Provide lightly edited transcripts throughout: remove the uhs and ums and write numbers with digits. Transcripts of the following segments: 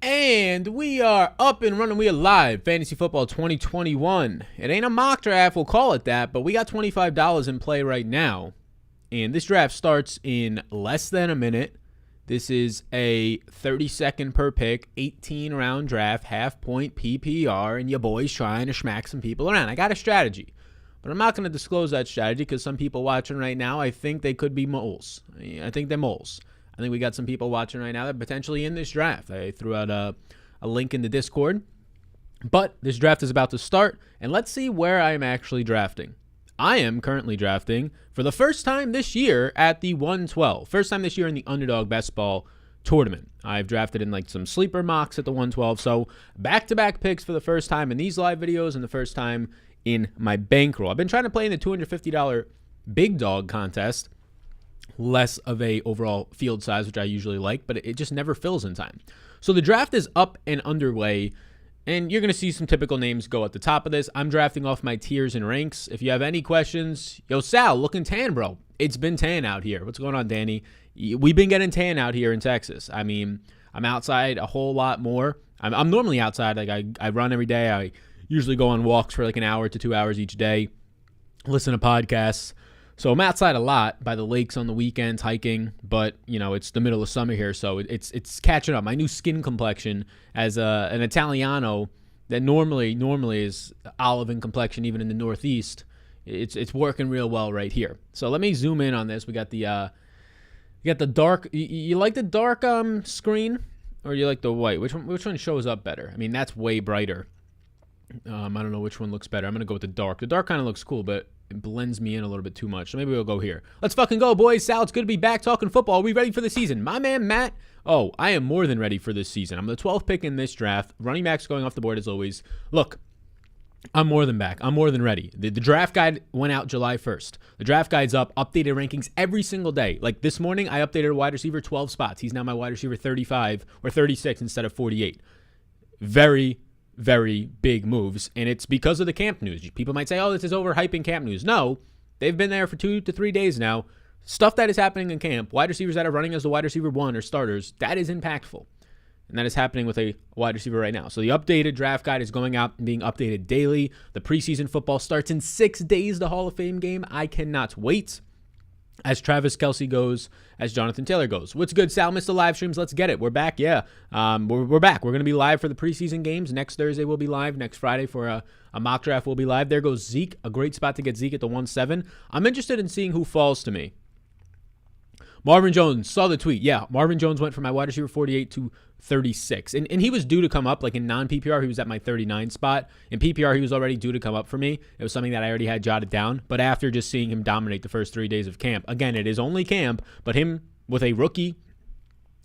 And we are up and running. We are live. Fantasy Football 2021. It ain't a mock draft, we'll call it that, but we got $25 in play right now. And this draft starts in less than a minute. This is a 30-second per pick, 18-round draft, half-point PPR, and your boy's trying to smack some people around. I got a strategy, but I'm not going to disclose that strategy because some people watching right now, I think they could be moles. I think they're moles. I think we got some people watching right now that are potentially in this draft. I threw out a link in the Discord. But this draft is about to start, and let's see where I'm actually drafting. I am currently drafting for the first time this year at the 112. First time this year in the Underdog Best Ball tournament. I've drafted in like some sleeper mocks at the 112. So back-to-back picks for the first time in these live videos and the first time in my bankroll. I've been trying to play in the $250 Big Dog contest. Less of a overall field size, which I usually like, but it just never fills in time. So the draft is up and underway, and you're going to see some typical names go at the top of this. I'm drafting off my tiers and ranks. If you have any questions, yo, Sal, looking tan, bro. It's been tan out here. What's going on, Danny? We've been getting tan out here in Texas. I mean, I'm outside a whole lot more. I'm normally outside. Like I run every day. I usually go on walks for like an hour to 2 hours each day, listen to podcasts. So I'm outside a lot by the lakes on the weekends hiking, but you know it's the middle of summer here, so it's catching up. My new skin complexion as an Italiano that normally is olive in complexion, even in the Northeast, it's working real well right here. So let me zoom in on this. We got the dark. You like the dark screen, or you like the white? Which one shows up better? I mean that's way brighter. I don't know which one looks better. I'm gonna go with the dark. The dark kind of looks cool, but it blends me in a little bit too much. So maybe we'll go here. Let's fucking go, boys. Sal, it's good to be back talking football. Are we ready for the season? My man, Matt. Oh, I am more than ready for this season. I'm the 12th pick in this draft. Running backs going off the board as always. Look, I'm more than back. I'm more than ready. The draft guide went out July 1st. The draft guide's up, updated rankings every single day. Like this morning, I updated a wide receiver 12 spots. He's now my wide receiver 35 or 36 instead of 48. Very big moves, and it's because of the camp news. People might say, oh, this is overhyping camp news. No, they've been there for 2 to 3 days now. Stuff that is happening in camp, wide receivers that are running as the wide receiver 1 or starters, that is impactful. And that is happening with a wide receiver right now. So the updated draft guide is going out and being updated daily. The preseason football starts in 6 days, the Hall of Fame game. I cannot wait. As Travis Kelce goes, as Jonathan Taylor goes. What's good, Sal? Missed the live streams. Let's get it. We're back. Yeah, we're back. We're going to be live for the preseason games. Next Thursday we'll be live. Next Friday for a mock draft we'll be live. There goes Zeke. A great spot to get Zeke at the 1-7. I'm interested in seeing who falls to me. Marvin Jones. Saw the tweet. Yeah, Marvin Jones went from my wide receiver 48 to 36. And he was due to come up. Like in non-PPR, he was at my 39 spot. In PPR, he was already due to come up for me. It was something that I already had jotted down. But after just seeing him dominate the first 3 days of camp, again, it is only camp, but him with a rookie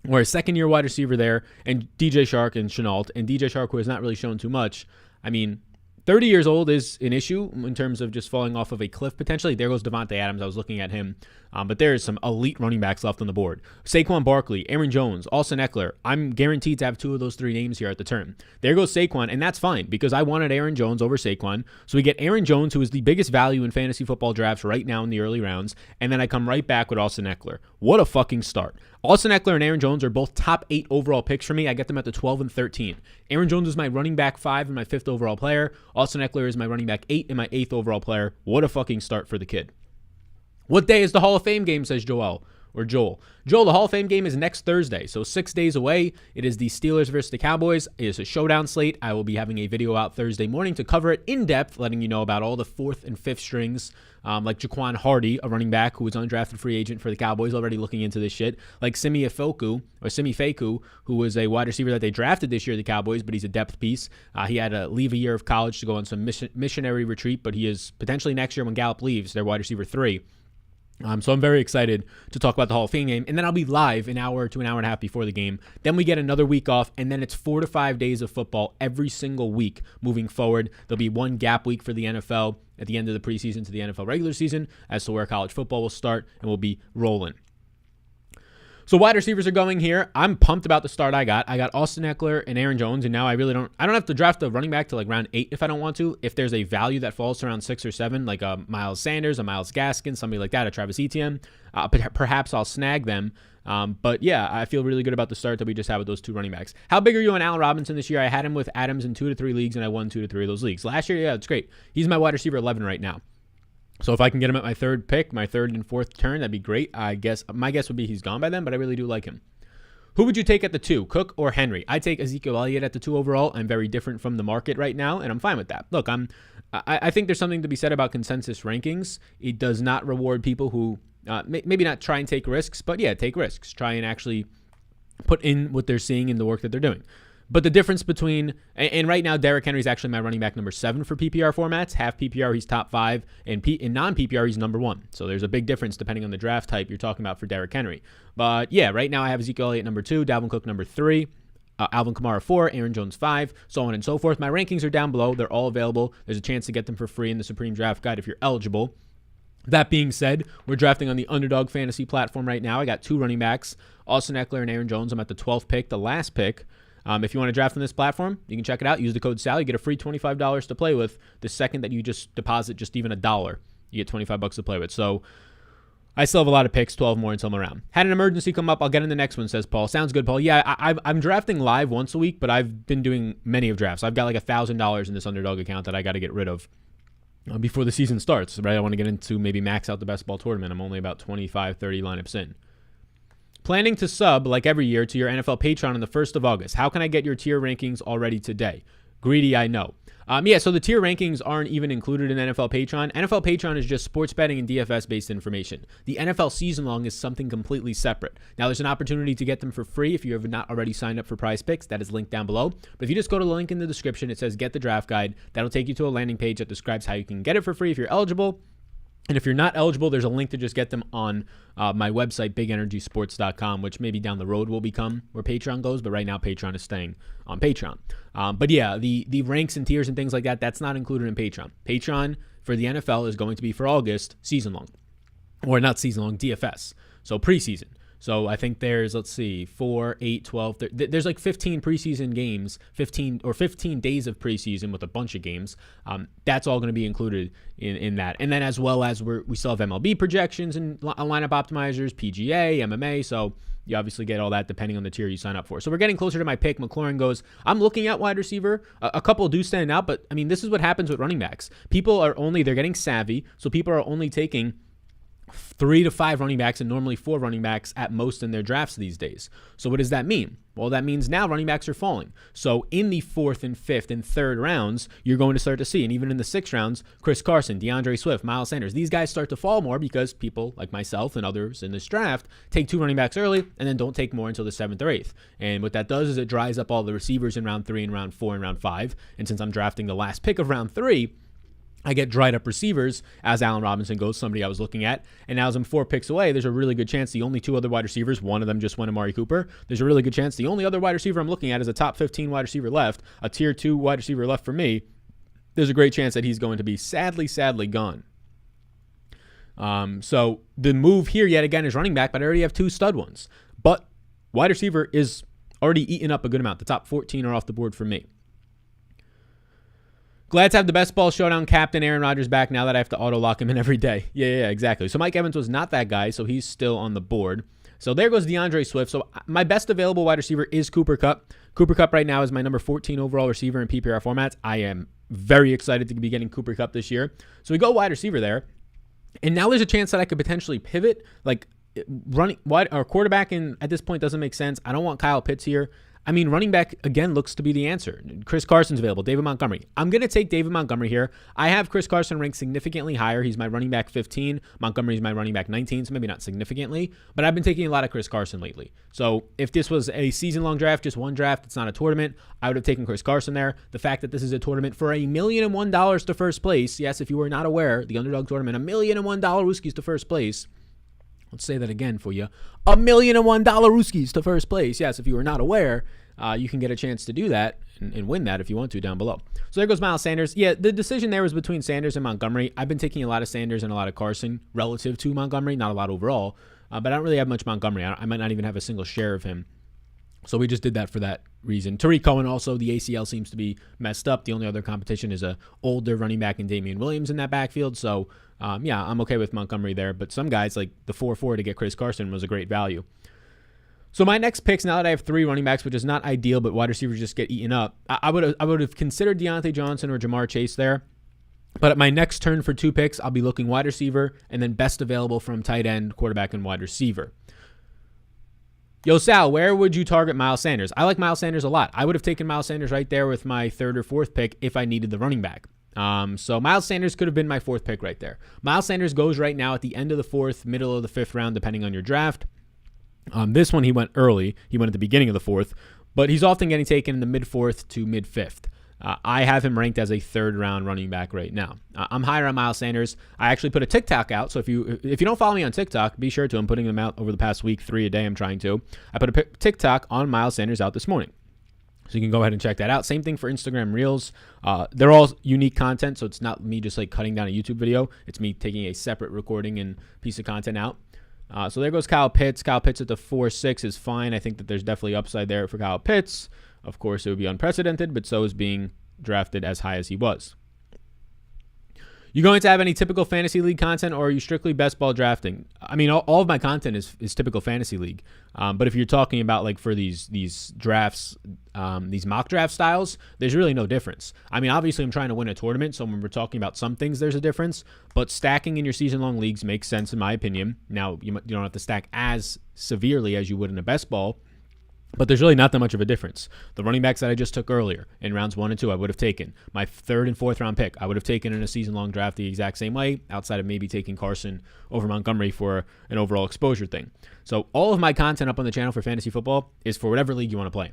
or a second-year wide receiver there, and DJ Shark and Chenault, and DJ Shark, who has not really shown too much. I mean, 30 years old is an issue in terms of just falling off of a cliff potentially. There goes Devontae Adams. I was looking at him. But there is some elite running backs left on the board. Saquon Barkley, Aaron Jones, Austin Eckler. I'm guaranteed to have 2 of those 3 names here at the turn. There goes Saquon, and that's fine because I wanted Aaron Jones over Saquon. So we get Aaron Jones, who is the biggest value in fantasy football drafts right now in the early rounds, and then I come right back with Austin Eckler. What a fucking start. Austin Eckler and Aaron Jones are both top 8 overall picks for me. I get them at the 12 and 13. Aaron Jones is my running back 5 and my 5th overall player. Austin Eckler is my running back 8 and my 8th overall player. What a fucking start for the kid. What day is the Hall of Fame game, says Joel. Joel, the Hall of Fame game is next Thursday, so 6 days away. It is the Steelers versus the Cowboys. It is a showdown slate. I will be having a video out Thursday morning to cover it in depth, letting you know about all the 4th and 5th strings, like Jaquan Hardy, a running back who was undrafted free agent for the Cowboys, already looking into this shit, like Simi Feku, who was a wide receiver that they drafted this year, the Cowboys, but he's a depth piece. He had to leave a year of college to go on some missionary retreat, but he is potentially next year when Gallup leaves, their wide receiver 3. So I'm very excited to talk about the Hall of Fame game, and then I'll be live an hour to an hour and a half before the game. Then we get another week off, and then it's 4 to 5 days of football every single week moving forward. There'll be one gap week for the NFL at the end of the preseason to the NFL regular season as to where college football will start, and we'll be rolling. So wide receivers are going here. I'm pumped about the start I got. I got Austin Eckler and Aaron Jones, and now I don't have to draft a running back to like round 8 if I don't want to. If there's a value that falls to around 6 or 7, like a Miles Sanders, a Myles Gaskin, somebody like that, a Travis Etienne, perhaps I'll snag them. But yeah, I feel really good about the start that we just had with those 2 running backs. How big are you on Allen Robinson this year? I had him with Adams in 2 to 3 leagues, and I won 2 to 3 of those leagues. Last year, yeah, it's great. He's my wide receiver 11 right now. So if I can get him at my 3rd pick, my 3rd and 4th turn, that'd be great. My guess would be he's gone by then, but I really do like him. Who would you take at the 2, Cook or Henry? I take Ezekiel Elliott at the 2 overall. I'm very different from the market right now, and I'm fine with that. Look, I think there's something to be said about consensus rankings. It does not reward people who maybe not try and take risks, but yeah, take risks. Try and actually put in what they're seeing in the work that they're doing. But the difference between, and right now, Derrick Henry is actually my running back number 7 for PPR formats. Half PPR, he's top 5, and in non-PPR, he's number 1. So there's a big difference depending on the draft type you're talking about for Derrick Henry. But yeah, right now I have Ezekiel Elliott number 2, Dalvin Cook number 3, Alvin Kamara 4, Aaron Jones 5, so on and so forth. My rankings are down below. They're all available. There's a chance to get them for free in the Supreme Draft Guide if you're eligible. That being said, we're drafting on the Underdog Fantasy platform right now. I got 2 running backs, Austin Eckler and Aaron Jones. I'm at the 12th pick, the last pick. If you want to draft on this platform, you can check it out. Use the code SAL. You get a free $25 to play with. The second that you just deposit just even $1, you get $25 to play with. So I still have a lot of picks, 12 more until I'm around. Had an emergency come up. I'll get in the next one, says Paul. Sounds good, Paul. Yeah, I'm drafting live once a week, but I've been doing many of drafts. I've got like $1,000 in this Underdog account that I got to get rid of before the season starts, right? I want to get into maybe max out the best ball tournament. I'm only about 25, 30 lineups in. Planning to sub, like every year, to your NFL Patreon on the 1st of August. How can I get your tier rankings already today? Greedy, I know. So the tier rankings aren't even included in NFL Patreon. NFL Patreon is just sports betting and DFS-based information. The NFL season long is something completely separate. Now, there's an opportunity to get them for free if you have not already signed up for Prize Picks. That is linked down below. But if you just go to the link in the description, it says Get the Draft Guide. That'll take you to a landing page that describes how you can get it for free if you're eligible. And if you're not eligible, there's a link to just get them on my website, bigenergysports.com, which maybe down the road will become where Patreon goes. But right now, Patreon is staying on Patreon. But yeah, the ranks and tiers and things like that, that's not included in Patreon. Patreon for the NFL is going to be for August, season long. Or not season long, DFS. So preseason. So I think there's, 4, 8, 12, there's like 15 preseason games, 15 days of preseason with a bunch of games. That's all going to be included in that. And then as well as we still have MLB projections and lineup optimizers, PGA, MMA. So you obviously get all that depending on the tier you sign up for. So we're getting closer to my pick. McLaurin goes, I'm looking at wide receiver. A couple do stand out, but I mean, this is what happens with running backs. They're getting savvy. So people are only taking 3 to 5 running backs and normally 4 running backs at most in their drafts these days. So what does that mean? Well, that means now running backs are falling. So in the 4th and 5th and 3rd rounds, you're going to start to see, and even in the 6th rounds, Chris Carson, DeAndre Swift, Miles Sanders, these guys start to fall more because people like myself and others in this draft take 2 running backs early and then don't take more until the 7th or 8th. And what that does is it dries up all the receivers in round 3 and round 4 and round 5. And since I'm drafting the last pick of round 3, I get dried up receivers as Allen Robinson goes, somebody I was looking at. And now as I'm 4 picks away, there's a really good chance the only 2 other wide receivers, one of them just went Amari Cooper. There's a really good chance the only other wide receiver I'm looking at is a top 15 wide receiver left, a tier 2 wide receiver left for me. There's a great chance that he's going to be sadly gone. So the move here yet again is running back, but I already have 2 stud ones. But wide receiver is already eaten up a good amount. The top 14 are off the board for me. Glad to have the best ball showdown captain Aaron Rodgers back now that I have to auto-lock him in every day. Yeah, exactly. So Mike Evans was not that guy, so he's still on the board. So there goes DeAndre Swift. So my best available wide receiver is Cooper Kupp. Cooper Kupp right now is my number 14 overall receiver in PPR formats. I am very excited to be getting Cooper Kupp this year. So we go wide receiver there. And now there's a chance that I could potentially pivot. Like running wide or quarterback at this point doesn't make sense. I don't want Kyle Pitts here. I mean, running back, again, looks to be the answer. Chris Carson's available. David Montgomery. I'm going to take David Montgomery here. I have Chris Carson ranked significantly higher. He's my running back 15. Montgomery's my running back 19, so maybe not significantly. But I've been taking a lot of Chris Carson lately. So if this was a season-long draft, just one draft, it's not a tournament, I would have taken Chris Carson there. The fact that this is a tournament for $1,001,000 to first place. Yes, if you were not aware, the Underdog Tournament, $1,001,000 Rooskies to first place. Let's say that again for you. $1,001,000 Rooskies to first place. Yes, if you were not aware, you can get a chance to do that and win that if you want to down below. So there goes Miles Sanders. Yeah, the decision there was between Sanders and Montgomery. I've been taking a lot of Sanders and a lot of Carson relative to Montgomery, not a lot overall. but I don't really have much Montgomery. I might not even have a single share of him. So we just did that for that reason. Tariq Cohen also, the ACL seems to be messed up. The only other competition is a older running back in Damian Williams in that backfield. So, yeah, I'm okay with Montgomery there. But some guys, like the 4-4 to get Chris Carson was a great value. So my next picks, now that I have 3 running backs, which is not ideal, but wide receivers just get eaten up, I would have considered Deontay Johnson or Jamar Chase there. But at my next turn for 2 picks, I'll be looking wide receiver and then best available from tight end, quarterback, and wide receiver. Yo, Sal, where would you target Miles Sanders? I like Miles Sanders a lot. I would have taken Miles Sanders right there with my 3rd or 4th pick if I needed the running back. So Miles Sanders could have been my 4th pick right there. Miles Sanders goes right now at the end of the 4th, middle of the 5th round, depending on your draft. This one, he went early. He went at the beginning of the 4th, but he's often getting taken in the mid-4th to mid-5th. I have him ranked as a 3rd round running back right now. I'm higher on Miles Sanders. I actually put a TikTok out. So if you don't follow me on TikTok, be sure to. I'm putting them out over the past week, 3 a day. I'm trying to. I put a TikTok on Miles Sanders out this morning. So you can go ahead and check that out. Same thing for Instagram Reels. They're all unique content. So it's not me just like cutting down a YouTube video. It's me taking a separate recording and piece of content out. So there goes Kyle Pitts. Kyle Pitts at the 4-6 is fine. I think that there's definitely upside there for Kyle Pitts. Of course, it would be unprecedented, but so is being drafted as high as he was. You going to have any typical fantasy league content, or are you strictly best ball drafting? I mean, all of my content is typical fantasy league. But if you're talking about like for these drafts, these mock draft styles, there's really no difference. I mean, obviously I'm trying to win a tournament, so when we're talking about some things, there's a difference. But stacking in your season-long leagues makes sense in my opinion. Now, you don't have to stack as severely as you would in a best ball, but there's really not that much of a difference. The running backs that I just took earlier in rounds 1 and 2, I would have taken. My 3rd and 4th round pick, I would have taken in a season-long draft the exact same way, outside of maybe taking Carson over Montgomery for an overall exposure thing. So all of my content up on the channel for fantasy football is for whatever league you want to play,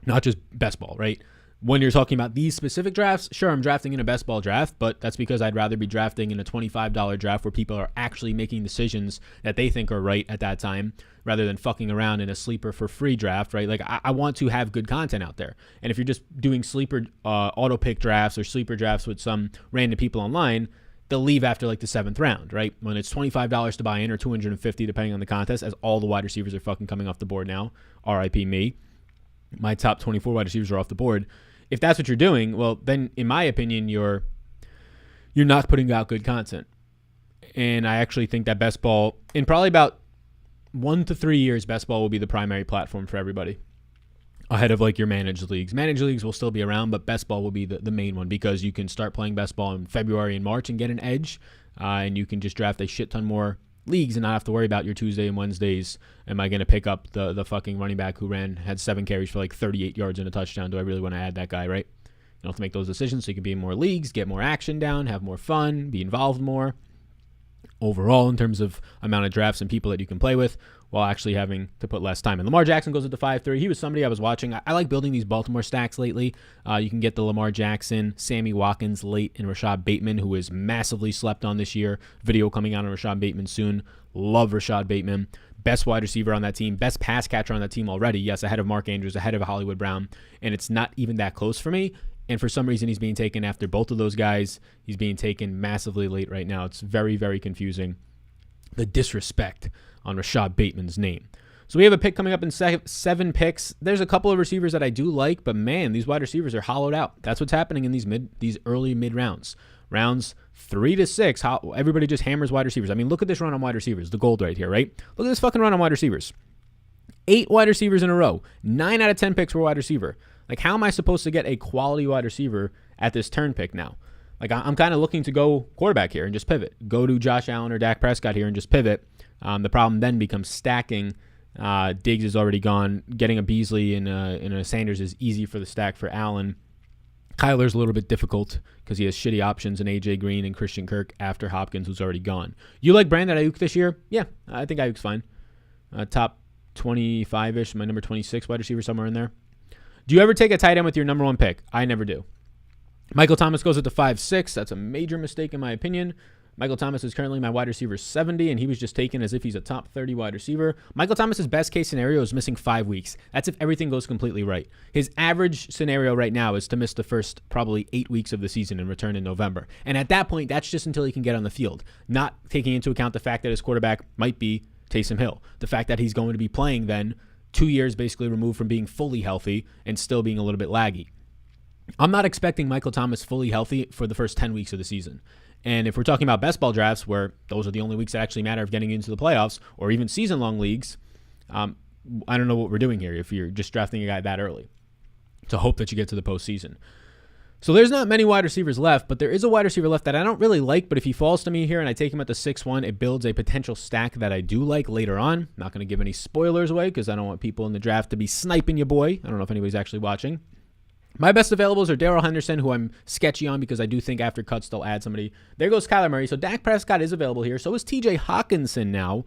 not just best ball, right? When you're talking about these specific drafts, sure, I'm drafting in a best ball draft, but that's because I'd rather be drafting in a $25 draft where people are actually making decisions that they think are right at that time, rather than fucking around in a sleeper for free draft, right? Like, I want to have good content out there. And if you're just doing sleeper auto pick drafts or sleeper drafts with some random people online, they'll leave after like the 7th round, right? When it's $25 to buy in or $250 depending on the contest, as all the wide receivers are fucking coming off the board now. RIP me. My top 24 wide receivers are off the board. If that's what you're doing, well, then in my opinion, you're not putting out good content. And I actually think that best ball, in probably about 1 to 3 years, best ball will be the primary platform for everybody, ahead of like your managed leagues. Managed leagues will still be around, but best ball will be the main one, because you can start playing best ball in February and March and get an edge, and you can just draft a shit ton more leagues and not have to worry about your Tuesday and Wednesdays. Am I going to pick up the fucking running back who had 7 carries for like 38 yards and a touchdown? Do I really want to add that guy, right? You don't have to make those decisions, so you can be in more leagues, get more action down, have more fun, be involved more overall in terms of amount of drafts and people that you can play with, while actually having to put less time in. Lamar Jackson goes at the 5-3. He was somebody I was watching. I like building these Baltimore stacks lately. You can get the Lamar Jackson, Sammy Watkins late, and Rashad Bateman, who is massively slept on this year. Video coming out on Rashad Bateman soon. Love Rashad Bateman. Best wide receiver on that team. Best pass catcher on that team already. Yes, ahead of Mark Andrews, ahead of Hollywood Brown. And it's not even that close for me. And for some reason, he's being taken after both of those guys. He's being taken massively late right now. It's very, very confusing. The disrespect on Rashad Bateman's name. So we have a pick coming up in 7 picks. There's a couple of receivers that I do like, but man, these wide receivers are hollowed out. That's what's happening in these early mid rounds. Rounds 3 to 6, how everybody just hammers wide receivers. I mean, look at this run on wide receivers, the gold right here, right? Look at this fucking run on wide receivers. 8 wide receivers in a row. 9 out of 10 picks were wide receiver. Like, how am I supposed to get a quality wide receiver at this turn pick now? Like, I'm kind of looking to go quarterback here and just pivot. Go to Josh Allen or Dak Prescott here and just pivot. The problem then becomes stacking. Diggs is already gone. Getting a Beasley and a Sanders is easy for the stack for Allen. Kyler's a little bit difficult because he has shitty options in A.J. Green and Christian Kirk after Hopkins, who's already gone. You like Brandon Ayuk this year? Yeah, I think Ayuk's fine. Top 25-ish, my number 26 wide receiver, somewhere in there. Do you ever take a tight end with your number 1 pick? I never do. Michael Thomas goes at the 5-6. That's a major mistake in my opinion. Michael Thomas is currently my wide receiver 70, and he was just taken as if he's a top 30 wide receiver. Michael Thomas's best case scenario is missing 5 weeks. That's if everything goes completely right. His average scenario right now is to miss the first probably 8 weeks of the season and return in November. And at that point, that's just until he can get on the field, not taking into account the fact that his quarterback might be Taysom Hill. The fact that he's going to be playing then 2 years basically removed from being fully healthy and still being a little bit laggy. I'm not expecting Michael Thomas fully healthy for the first 10 weeks of the season. And if we're talking about best ball drafts, where those are the only weeks that actually matter of getting into the playoffs, or even season-long leagues, I don't know what we're doing here if you're just drafting a guy that early to hope that you get to the postseason. So there's not many wide receivers left, but there is a wide receiver left that I don't really like, but if he falls to me here and I take him at the 6-1, it builds a potential stack that I do like later on. I'm not going to give any spoilers away because I don't want people in the draft to be sniping your boy. I don't know if anybody's actually watching. My best availables are Darrell Henderson, who I'm sketchy on because I do think after cuts they'll add somebody. There goes Kyler Murray. So Dak Prescott is available here. So is TJ Hawkinson now.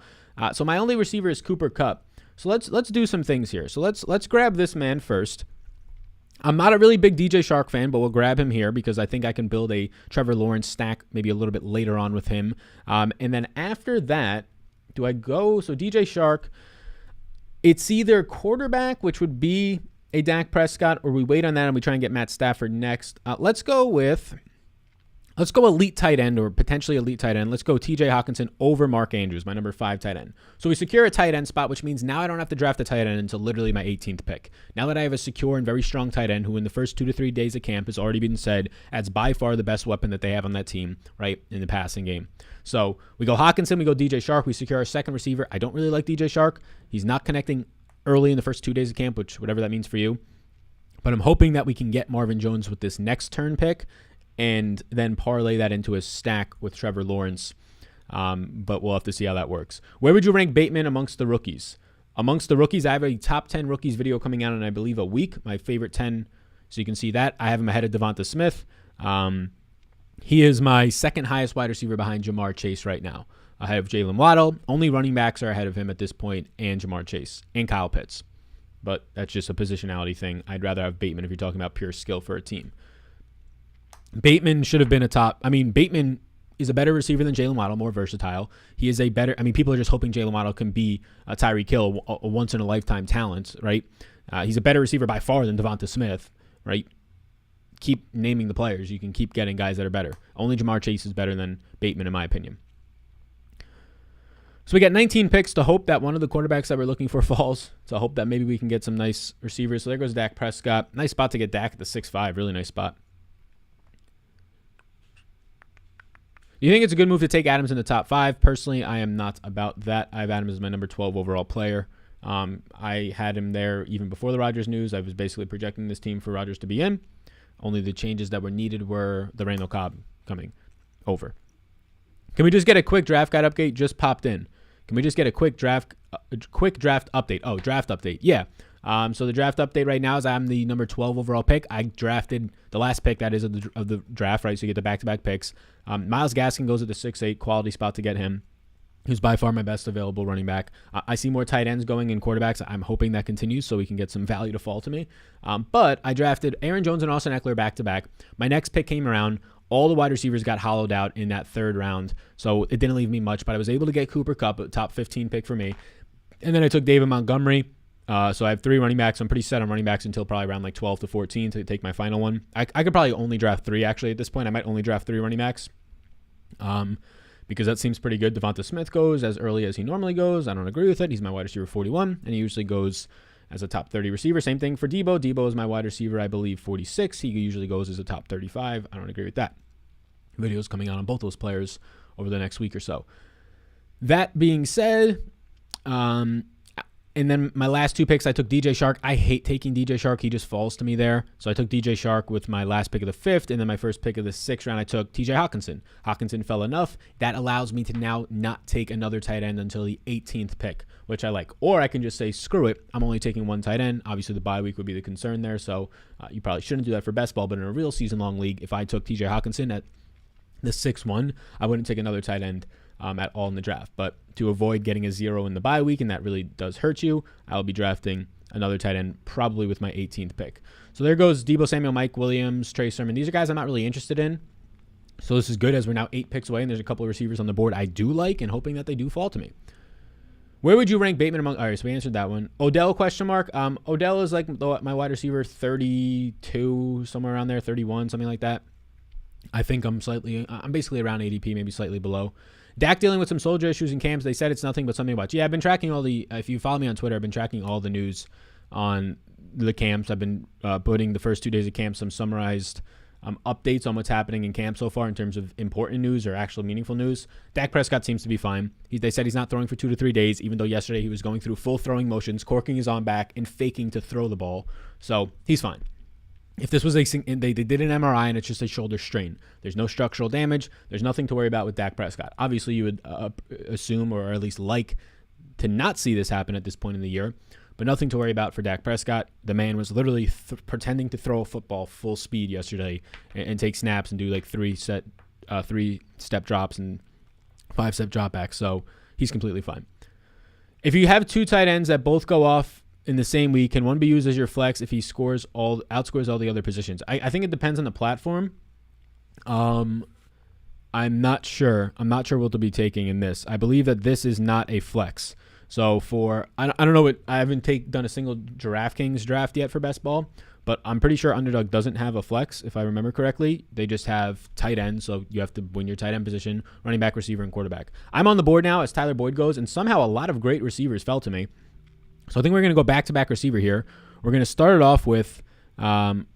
So my only receiver is Cooper Kupp. So let's do some things here. So let's grab this man first. I'm not a really big DJ Shark fan, but we'll grab him here because I think I can build a Trevor Lawrence stack maybe a little bit later on with him. And then after that, do I go? So DJ Shark, it's either quarterback, which would be a Dak Prescott, or we wait on that and we try and get Matt Stafford next. Let's go elite tight end, or potentially elite tight end. Let's go TJ Hawkinson over Mark Andrews, my number 5 tight end. So we secure a tight end spot, which means now I don't have to draft a tight end until literally my 18th pick. Now that I have a secure and very strong tight end who in the first 2 to 3 days of camp has already been said as by far the best weapon that they have on that team, right, in the passing game. So we go Hawkinson, we go DJ Shark, we secure our second receiver. I don't really like DJ Shark. He's not connecting early in the first 2 days of camp, which whatever that means for you. But I'm hoping that we can get Marvin Jones with this next turn pick and then parlay that into a stack with Trevor Lawrence. But we'll have to see how that works. Where would you rank Bateman amongst the rookies? Amongst the rookies, I have a top 10 rookies video coming out in, I believe, a week. My favorite 10. So you can see that. I have him ahead of Devonta Smith. He is my second highest wide receiver behind Jamar Chase right now. Ahead of Jalen Waddle. Only running backs are ahead of him at this point, and Jamar Chase and Kyle Pitts. But that's just a positionality thing. I'd rather have Bateman if you're talking about pure skill for a team. Bateman should have been a top. I mean, Bateman is a better receiver than Jalen Waddle, more versatile. He is a better. I mean, people are just hoping Jalen Waddle can be a Tyreek Hill, a once-in-a-lifetime talent, right? He's a better receiver by far than Devonta Smith, right? Keep naming the players. You can keep getting guys that are better. Only Jamar Chase is better than Bateman, in my opinion. So we got 19 picks to hope that one of the quarterbacks that we're looking for falls. So I hope that maybe we can get some nice receivers. So there goes Dak Prescott. Nice spot to get Dak at the 6'5". Really nice spot. Do you think it's a good move to take Adams in the top 5? Personally, I am not about that. I have Adams as my number 12 overall player. I had him there even before the Rodgers news. I was basically projecting this team for Rodgers to be in. Only the changes that were needed were the Randall Cobb coming over. Can we just get a quick draft guide update? Just popped in. Can we just get a quick draft update? Oh, draft update. Yeah. So the draft update right now is I'm the number 12 overall pick. I drafted the last pick that is of the draft, right? So you get the back-to-back picks. Myles Gaskin goes at the 6'8", quality spot to get him. Who's by far my best available running back. I see more tight ends going in quarterbacks. I'm hoping that continues so we can get some value to fall to me. But I drafted Aaron Jones and Austin Eckler back-to-back. My next pick came around. All the wide receivers got hollowed out in that third round, so it didn't leave me much. But I was able to get Cooper Kupp, a top 15 pick for me. And then I took David Montgomery. So I have 3 running backs. I'm pretty set on running backs until probably around like 12 to 14 to take my final one. I could probably only draft 3 actually at this point. I might only draft 3 running backs. Because that seems pretty good. Devonta Smith goes as early as he normally goes. I don't agree with it. He's my wide receiver 41, and he usually goes as a top 30 receiver. Same thing for Debo. Debo is my wide receiver, I believe, 46. He usually goes as a top 35. I don't agree with that. Videos coming out on both those players over the next week or so. That being said, and then my last 2 picks, I took DJ Shark. I hate taking DJ Shark. He just falls to me there. So I took DJ Shark with my last pick of the 5th, and then my first pick of the 6th round, I took TJ Hawkinson. Hawkinson fell enough. That allows me to now not take another tight end until the 18th pick, which I like. Or I can just say, screw it. I'm only taking 1 tight end. Obviously, the bye week would be the concern there, so you probably shouldn't do that for best ball. But in a real season-long league, if I took TJ Hawkinson at the 6-1, I wouldn't take another tight end at all in the draft. But to avoid getting a 0 in the bye week, and that really does hurt you, I'll be drafting another tight end probably with my 18th pick. So there goes Deebo Samuel, Mike Williams, Trey Sermon. These are guys I'm not really interested in. So this is good as we're now 8 picks away, and there's a couple of receivers on the board I do like and hoping that they do fall to me. Where would you rank Bateman among... All right, so we answered that one. Odell, question mark. Odell is like my wide receiver 32, somewhere around there, 31, something like that. I think I'm basically around ADP, maybe slightly below. Dak dealing with some soldier issues in camps. They said it's nothing but something to watch. Yeah, I've been tracking if you follow me on Twitter, I've been tracking all the news on the camps. I've been putting the first 2 days of camp, some summarized updates on what's happening in camp so far in terms of important news or actual meaningful news. Dak Prescott seems to be fine. They said he's not throwing for 2 to 3 days, even though yesterday he was going through full throwing motions, corking his arm back, and faking to throw the ball. So he's fine. If this was they did an MRI and it's just a shoulder strain, there's no structural damage. There's nothing to worry about with Dak Prescott. Obviously, you would assume or at least like to not see this happen at this point in the year, but nothing to worry about for Dak Prescott. The man was literally pretending to throw a football full speed yesterday and take snaps and do like 3-step drops and 5-step dropbacks. So he's completely fine. If you have 2 tight ends that both go off in the same week, can one be used as your flex if he outscores all the other positions? I think it depends on the platform. I'm not sure. I'm not sure what to be taking in this. I believe that this is not a flex. So I don't know I haven't done a single DraftKings draft yet for best ball, but I'm pretty sure Underdog doesn't have a flex if I remember correctly. They just have tight end, so you have to win your tight end position, running back, receiver, and quarterback. I'm on the board now as Tyler Boyd goes, and somehow a lot of great receivers fell to me. So I think we're going to go back-to-back receiver here. We're going to start it off with,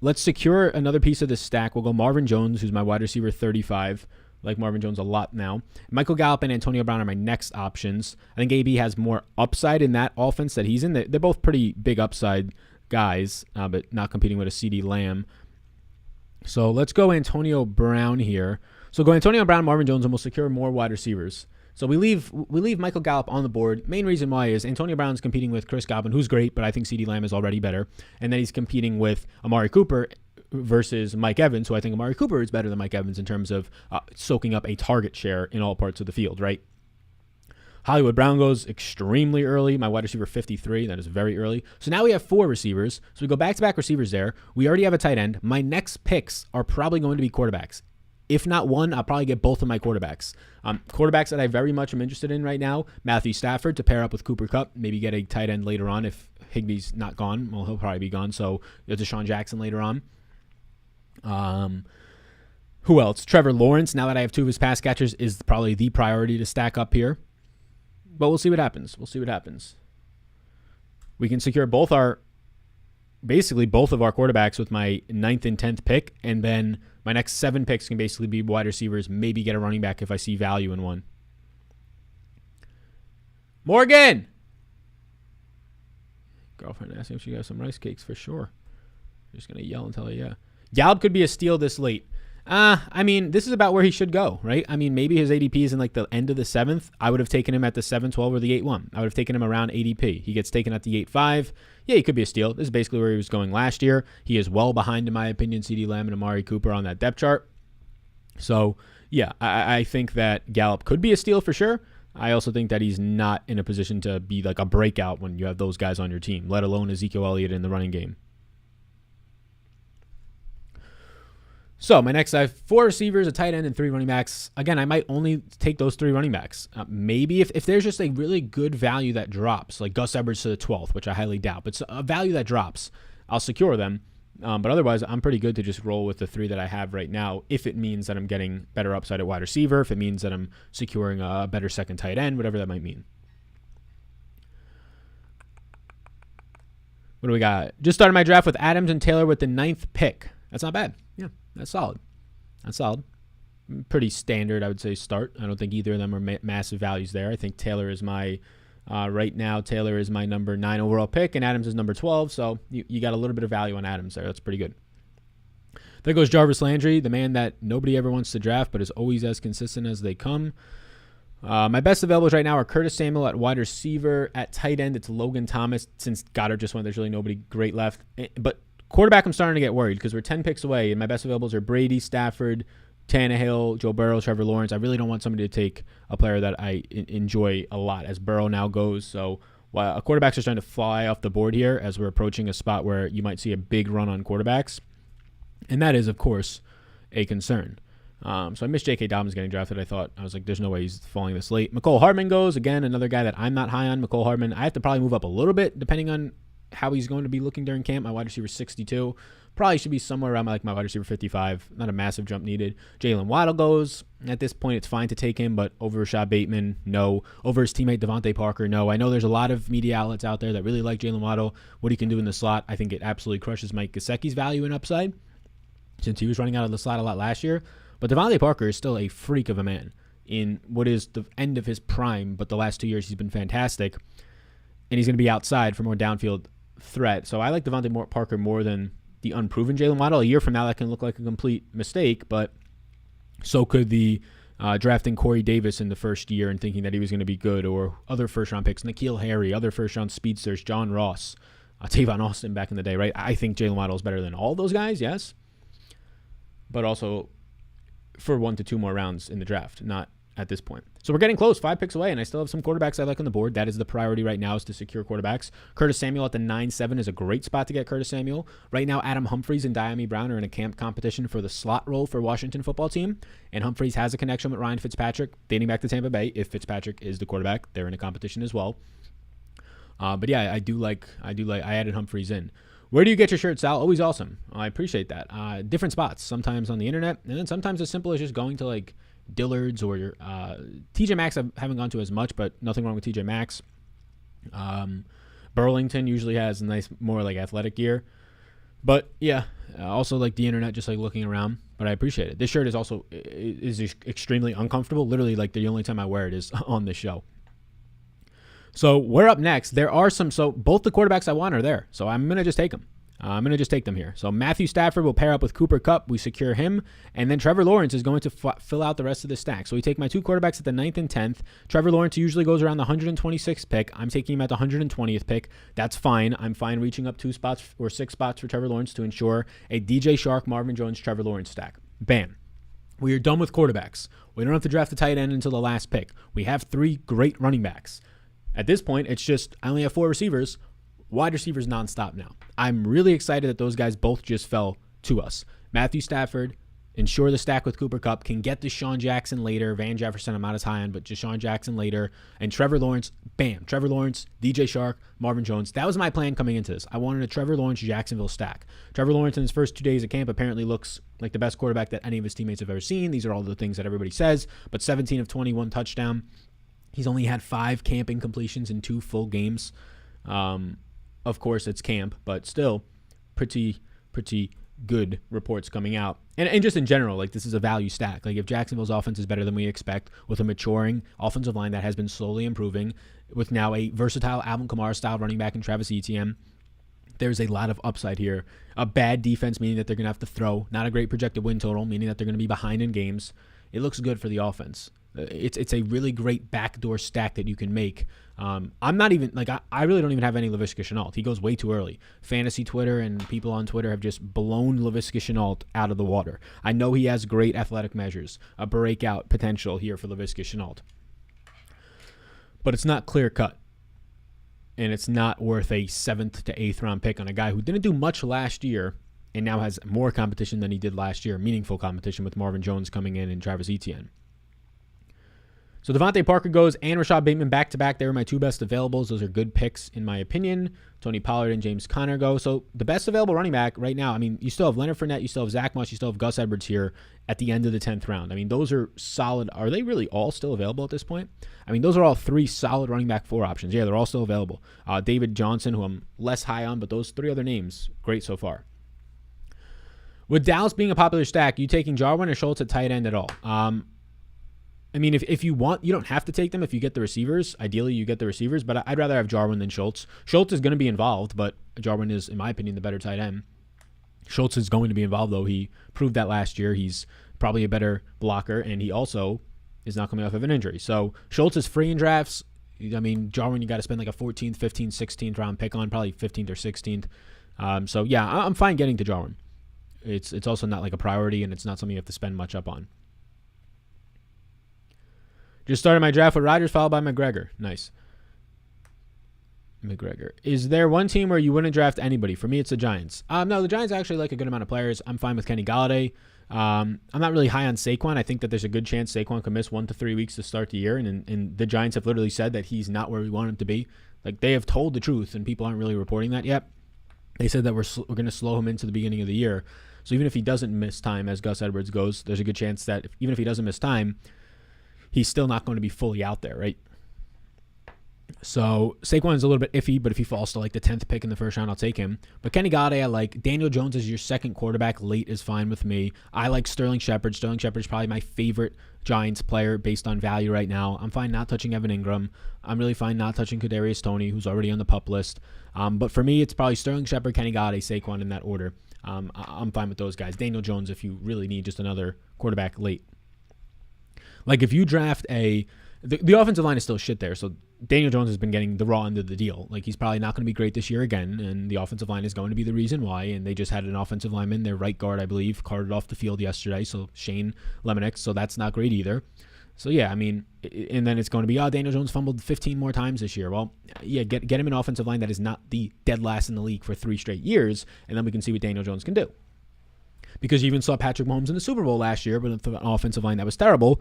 let's secure another piece of this stack. We'll go Marvin Jones, who's my wide receiver 35. I like Marvin Jones a lot now. Michael Gallup and Antonio Brown are my next options. I think AB has more upside in that offense that he's in. They're both pretty big upside guys, but not competing with a CeeDee Lamb. So let's go Antonio Brown here. So go Antonio Brown, Marvin Jones, and we'll secure more wide receivers. So we leave Michael Gallup on the board. Main reason why is Antonio Brown's competing with Chris Godwin, who's great, but I think CeeDee Lamb is already better. And then he's competing with Amari Cooper versus Mike Evans, who I think Amari Cooper is better than Mike Evans in terms of soaking up a target share in all parts of the field, right? Hollywood Brown goes extremely early. My wide receiver 53, that is very early. So now we have 4 receivers. So we go back-to-back receivers there. We already have a tight end. My next picks are probably going to be quarterbacks. If not one, I'll probably get both of my quarterbacks. Quarterbacks that I very much am interested in right now, Matthew Stafford to pair up with Cooper Kupp, maybe get a tight end later on if Higbee's not gone. Well, he'll probably be gone, so Deshaun Jackson later on. Who else? Trevor Lawrence, now that I have 2 of his pass catchers, is probably the priority to stack up here. But we'll see what happens. We can secure basically both of our quarterbacks with my 9th and 10th pick, and then my next 7 picks can basically be wide receivers, maybe get a running back if I see value in one. Morgan! Girlfriend asking if she got some rice cakes for sure. Just going to yell and tell her, yeah. Gallup could be a steal this late. I mean, this is about where he should go, right? I mean, maybe his ADP is in like the end of the 7th. I would have taken him at the 7-12 or the 8-1. I would have taken him around ADP. He gets taken at the 8-5. Yeah, he could be a steal. This is basically where he was going last year. He is well behind, in my opinion, CeeDee Lamb and Amari Cooper on that depth chart. So, yeah, I think that Gallup could be a steal for sure. I also think that he's not in a position to be like a breakout when you have those guys on your team, let alone Ezekiel Elliott in the running game. So my next, I have 4 receivers, a tight end, and 3 running backs. Again, I might only take those 3 running backs. Maybe if there's just a really good value that drops, like Gus Edwards to the 12th, which I highly doubt, but a value that drops, I'll secure them. But otherwise, I'm pretty good to just roll with the 3 that I have right now if it means that I'm getting better upside at wide receiver, if it means that I'm securing a better second tight end, whatever that might mean. What do we got? Just started my draft with Adams and Taylor with the 9th pick. That's not bad. Yeah, that's solid. Pretty standard, I would say, start. I don't think either of them are massive values there. I think Taylor is my, right now, Taylor is my number 9 overall pick, and Adams is number 12, so you got a little bit of value on Adams there. That's pretty good. There goes Jarvis Landry, the man that nobody ever wants to draft, but is always as consistent as they come. My best availables right now are Curtis Samuel at wide receiver. At tight end, it's Logan Thomas. Since Goddard just went, there's really nobody great left. But quarterback, I'm starting to get worried because we're 10 picks away, and my best availables are Brady, Stafford, Tannehill, Joe Burrow, Trevor Lawrence. I really don't want somebody to take a player that I enjoy a lot as Burrow now goes. So quarterbacks are starting to fly off the board here as we're approaching a spot where you might see a big run on quarterbacks. And that is, of course, a concern. So I missed J.K. Dobbins getting drafted. I was like, there's no way he's falling this late. McCole Hartman goes. Again, another guy that I'm not high on. McCole Hartman, I have to probably move up a little bit depending on how he's going to be looking during camp. My wide receiver 62. Probably should be somewhere around my wide receiver 55. Not a massive jump needed. Jalen Waddle goes. At this point, it's fine to take him, but over Rashad Bateman, no. Over his teammate Devontae Parker, no. I know there's a lot of media outlets out there that really like Jalen Waddle, what he can do in the slot. I think it absolutely crushes Mike Gesicki's value and upside since he was running out of the slot a lot last year. But Devontae Parker is still a freak of a man in what is the end of his prime, but the last 2 years he's been fantastic, and he's going to be outside for more downfield threat. So I like Devontae Parker more than the unproven Jalen Waddle. A year from now, that can look like a complete mistake, but so could the drafting Corey Davis in the first year and thinking that he was going to be good, or other first-round picks, N'Keal Harry, other first-round speedsters, John Ross, Tavon Austin back in the day, right? I think Jalen Waddle is better than all those guys, yes, but also for 1 to 2 more rounds in the draft, not at this point. So we're getting close, 5 picks away, and I still have some quarterbacks I like on the board. That is the priority right now, is to secure quarterbacks. Curtis Samuel at the 9-7 is a great spot to get Curtis Samuel. Right now, Adam Humphries and Diami Brown are in a camp competition for the slot role for Washington football team, and Humphries has a connection with Ryan Fitzpatrick dating back to Tampa Bay. If Fitzpatrick is the quarterback, they're in a competition as well. But yeah, I added Humphries in. Where do you get your shirt, Sal? Always awesome. I appreciate that. Different spots, sometimes on the internet, and then sometimes as simple as just going to like Dillard's or your TJ Maxx. I haven't gone to as much, but nothing wrong with TJ Maxx. Burlington usually has nice, more like athletic gear. But yeah, also like the internet, just like looking around. But I appreciate it. This shirt is also is extremely uncomfortable. Literally, like the only time I wear it is on this show. So we're up next. There are so both the quarterbacks I want are there. So I'm going to just take them. I'm going to just take them here. So Matthew Stafford will pair up with Cooper Kupp. We secure him. And then Trevor Lawrence is going to fill out the rest of the stack. So we take my 2 quarterbacks at the 9th and 10th. Trevor Lawrence usually goes around the 126th pick. I'm taking him at the 120th pick. That's fine. I'm fine reaching up 2 spots or 6 spots for Trevor Lawrence to ensure a DJ Shark, Marvin Jones, Trevor Lawrence stack. Bam. We are done with quarterbacks. We don't have to draft a tight end until the last pick. We have 3 great running backs. At this point, it's just I only have 4 receivers. Wide receivers nonstop now. I'm really excited that those guys both just fell to us. Matthew Stafford, ensure the stack with Cooper Kupp, can get Deshaun Jackson later. Van Jefferson, I'm not as high on, but Deshaun Jackson later. And Trevor Lawrence, bam. Trevor Lawrence, DJ Shark, Marvin Jones. That was my plan coming into this. I wanted a Trevor Lawrence Jacksonville stack. Trevor Lawrence in his first 2 days of camp apparently looks like the best quarterback that any of his teammates have ever seen. These are all the things that everybody says. But 17 of 21 touchdown. He's only had 5 camping completions in 2 full games. Of course, it's camp, but still pretty good reports coming out. And just in general, like this is a value stack. Like if Jacksonville's offense is better than we expect with a maturing offensive line that has been slowly improving with now a versatile Alvin Kamara style running back in Travis Etienne, there's a lot of upside here. A bad defense, meaning that they're going to have to throw. Not a great projected win total, meaning that they're going to be behind in games. It looks good for the offense. It's a really great backdoor stack that you can make. I'm not even like I really don't even have any Laviska Shenault. He goes way too early. Fantasy Twitter and people on Twitter have just blown Laviska Shenault out of the water. I know he has great athletic measures, a breakout potential here for Laviska Shenault, but it's not clear cut, and it's not worth a 7th to 8th round pick on a guy who didn't do much last year and now has more competition than he did last year, meaningful competition with Marvin Jones coming in and Travis Etienne. So Devontae Parker goes and Rashad Bateman back-to-back. They were my 2 best availables. Those are good picks in my opinion. Tony Pollard and James Conner go. So the best available running back right now, I mean, you still have Leonard Fournette, you still have Zach Moss, you still have Gus Edwards here at the end of the 10th round. I mean, those are solid. Are they really all still available at this point? I mean, those are all 3 solid running back 4 options. Yeah, they're all still available. David Johnson, who I'm less high on, but those 3 other names, great so far. With Dallas being a popular stack, you taking Jarwin or Schultz at tight end at all? I mean, if you want, you don't have to take them if you get the receivers. Ideally, you get the receivers, but I'd rather have Jarwin than Schultz. Schultz is going to be involved, but Jarwin is, in my opinion, the better tight end. Schultz is going to be involved, though. He proved that last year. He's probably a better blocker, and he also is not coming off of an injury. So Schultz is free in drafts. I mean, Jarwin, you got to spend like a 14th, 15th, 16th round pick on, probably 15th or 16th. So, yeah, I'm fine getting to Jarwin. It's also not like a priority, and it's not something you have to spend much up on. Just started my draft with Rodgers, followed by McGregor. Nice. McGregor. Is there one team where you wouldn't draft anybody? For me, it's the Giants. No, the Giants actually like a good amount of players. I'm fine with Kenny Golladay. I'm not really high on Saquon. I think that there's a good chance Saquon could miss 1 to 3 weeks to start the year, and the Giants have literally said that he's not where we want him to be. Like, they have told the truth, and people aren't really reporting that yet. They said that we're going to slow him into the beginning of the year. So even if he doesn't miss time, as Gus Edwards goes, there's a good chance that even if he doesn't miss time, he's still not going to be fully out there, right? So Saquon's a little bit iffy, but if he falls to like the 10th pick in the first round, I'll take him. But Kenny Golladay, I like. Daniel Jones is your second quarterback. Late is fine with me. I like Sterling Shepard. Sterling Shepard is probably my favorite Giants player based on value right now. I'm fine not touching Evan Ingram. I'm really fine not touching Kadarius Toney, who's already on the PUP list. But for me, it's probably Sterling Shepard, Kenny Golladay, Saquon in that order. I'm fine with those guys. Daniel Jones, if you really need just another quarterback late. Like, if you draft the offensive line is still shit there, so Daniel Jones has been getting the raw end of the deal. Like, he's probably not going to be great this year again, and the offensive line is going to be the reason why, and they just had an offensive lineman, their right guard, I believe, carted off the field yesterday, so Shane Lemonix, so that's not great either. So, yeah, I mean, and then it's going to be, Daniel Jones fumbled 15 more times this year. Well, yeah, get him an offensive line that is not the dead last in the league for 3 straight years, and then we can see what Daniel Jones can do. Because you even saw Patrick Mahomes in the Super Bowl last year with an offensive line that was terrible.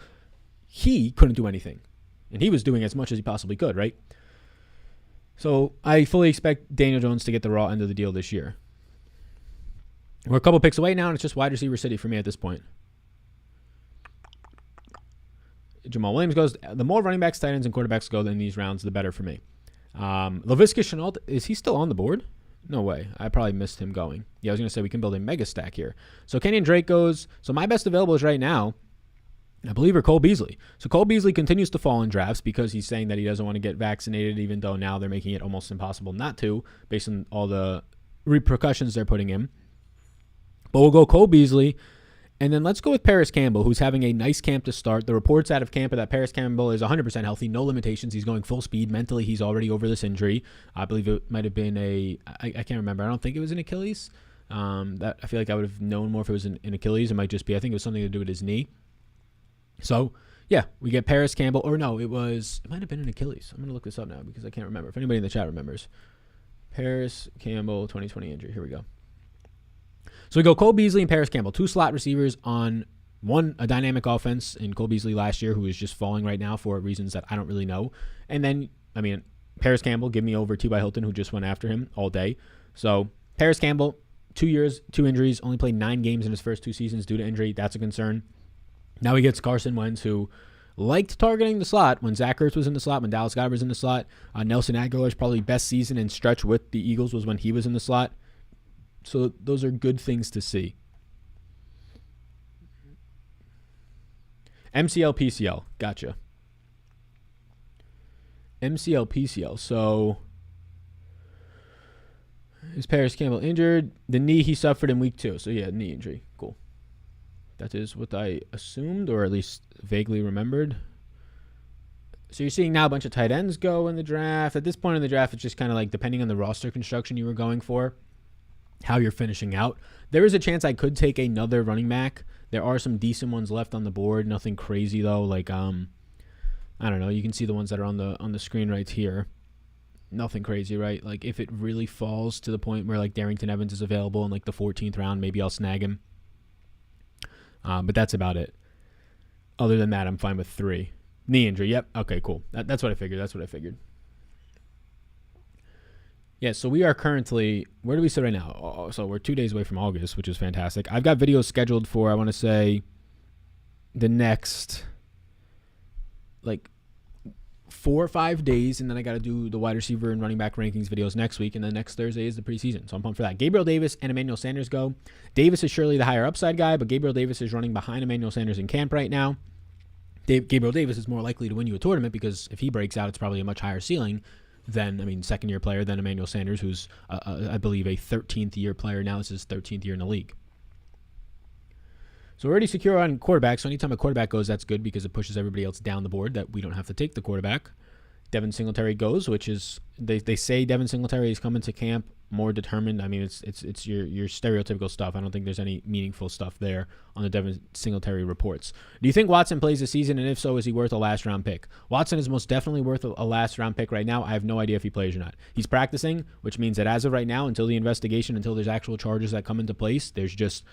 He couldn't do anything. And he was doing as much as he possibly could, right? So I fully expect Daniel Jones to get the raw end of the deal this year. We're a couple picks away now, and it's just wide receiver city for me at this point. Jamal Williams goes. The more running backs, tight ends, and quarterbacks go in these rounds, the better for me. Laviska Shenault, is he still on the board? No way. I probably missed him going. Yeah, I was going to say we can build a mega stack here. So Kenyon Drake goes. So my best available is right now, I believe, are Cole Beasley. So Cole Beasley continues to fall in drafts because he's saying that he doesn't want to get vaccinated, even though now they're making it almost impossible not to, based on all the repercussions they're putting in. But we'll go Cole Beasley, and then let's go with Paris Campbell, who's having a nice camp to start. The reports out of camp are that Paris Campbell is 100% healthy, no limitations. He's going full speed. Mentally, he's already over this injury. I believe it might have been I can't remember. I don't think it was an Achilles. That I feel like I would have known more if it was an Achilles. It might just be, I think it was something to do with his knee. So, yeah, we get Paris Campbell. Or no, it might have been an Achilles. I'm going to look this up now because I can't remember. If anybody in the chat remembers. Paris Campbell 2020 injury. Here we go. So we go Cole Beasley and Paris Campbell, 2 slot receivers on a dynamic offense in Cole Beasley last year, who is just falling right now for reasons that I don't really know. And then, I mean, Paris Campbell, give me over T.Y. Hilton, who just went after him all day. So Paris Campbell, 2 years, 2 injuries, only played 9 games in his first 2 seasons due to injury. That's a concern. Now he gets Carson Wentz, who liked targeting the slot when Zach Ertz was in the slot, when Dallas Goedert was in the slot. Nelson Aguilar's probably best season in stretch with the Eagles was when he was in the slot. So those are good things to see. MCL, PCL. Gotcha. MCL, PCL. So is Paris Campbell injured? The knee he suffered in week 2. So yeah, knee injury. Cool. That is what I assumed, or at least vaguely remembered. So you're seeing now a bunch of tight ends go in the draft. At this point in the draft, it's just kind of like depending on the roster construction you were going for, how you're finishing out. There is a chance I could take another running back. There are some decent ones left on the board. Nothing crazy though. Like I don't know. You can see the ones that are on the screen right here. Nothing crazy, right? Like if it really falls to the point where like Darrington Evans is available in like the 14th round, maybe I'll snag him. But that's about it. Other than that, I'm fine with 3. Knee injury. Yep. Okay, cool. That's what I figured. Yeah, so we are currently, where do we sit right now? Oh, so we're 2 days away from August, which is fantastic. I've got videos scheduled for, I want to say, the next, like, 4 or 5 days, and then I got to do the wide receiver and running back rankings videos next week, and then next Thursday is the preseason, so I'm pumped for that. Gabriel Davis and Emmanuel Sanders go. Davis is surely the higher upside guy, but Gabriel Davis is running behind Emmanuel Sanders in camp right now. Gabriel Davis is more likely to win you a tournament because if he breaks out, it's probably a much higher ceiling than, second-year player than Emmanuel Sanders, who's, I believe, a 13th-year player. Now this is his 13th year in the league. So we're already secure on quarterback, so anytime a quarterback goes, that's good because it pushes everybody else down the board that we don't have to take the quarterback. Devin Singletary goes, which is, they say Devin Singletary is coming to camp more determined. I mean, it's your stereotypical stuff. I don't think there's any meaningful stuff there on the Devin Singletary reports. Do you think Watson plays this season, and if so, is he worth a last-round pick? Watson is most definitely worth a last-round pick right now. I have no idea if he plays or not. He's practicing, which means that as of right now, until the investigation, until there's actual charges that come into place, there's just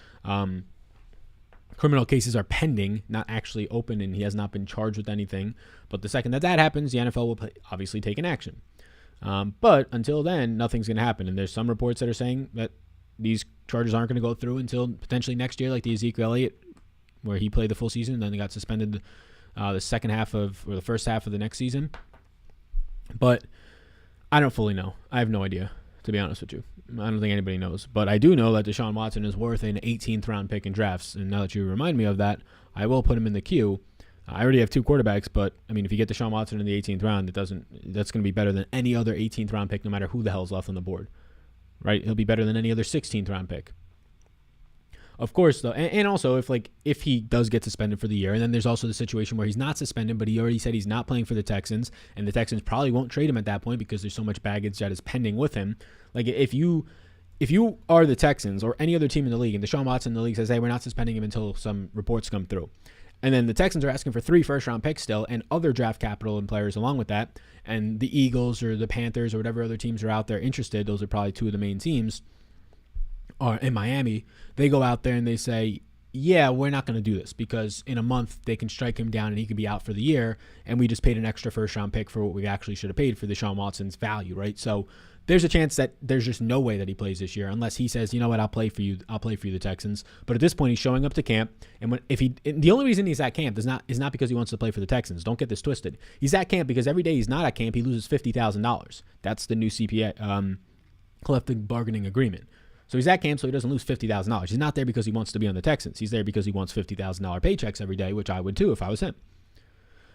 criminal cases are pending, not actually open, and he has not been charged with anything. But the second that happens, the NFL will obviously take an action. But until then, nothing's going to happen. And there's some reports that are saying that these charges aren't going to go through until potentially next year, like the Ezekiel Elliott, where he played the full season and then he got suspended the first half of the next season. But I don't fully know. I have no idea, to be honest with you. I don't think anybody knows. But I do know that Deshaun Watson is worth an 18th round pick in drafts. And now that you remind me of that, I will put him in the queue. I already have 2 quarterbacks, but I mean, if you get Deshaun Watson in the 18th round, that's going to be better than any other 18th round pick, no matter who the hell's left on the board, right? He'll be better than any other 16th round pick. Of course, though, and also if he does get suspended for the year, and then there's also the situation where he's not suspended, but he already said he's not playing for the Texans, and the Texans probably won't trade him at that point because there's so much baggage that is pending with him. Like if you are the Texans or any other team in the league, and Deshaun Watson in the league says, hey, we're not suspending him until some reports come through. And then the Texans are asking for 3 first-round picks still and other draft capital and players along with that. And the Eagles or the Panthers or whatever other teams are out there interested, those are probably 2 of the main teams, are in Miami. They go out there and they say, yeah, we're not going to do this because in a month they can strike him down and he could be out for the year. And we just paid an extra first-round pick for what we actually should have paid for Deshaun Watson's value, right? So there's a chance that there's just no way that he plays this year unless he says, you know what, I'll play for you, the Texans. But at this point, he's showing up to camp, and the only reason he's at camp is not because he wants to play for the Texans. Don't get this twisted. He's at camp because every day he's not at camp, he loses $50,000. That's the new CPA collective bargaining agreement. So he's at camp so he doesn't lose $50,000. He's not there because he wants to be on the Texans. He's there because he wants $50,000 paychecks every day, which I would too if I was him.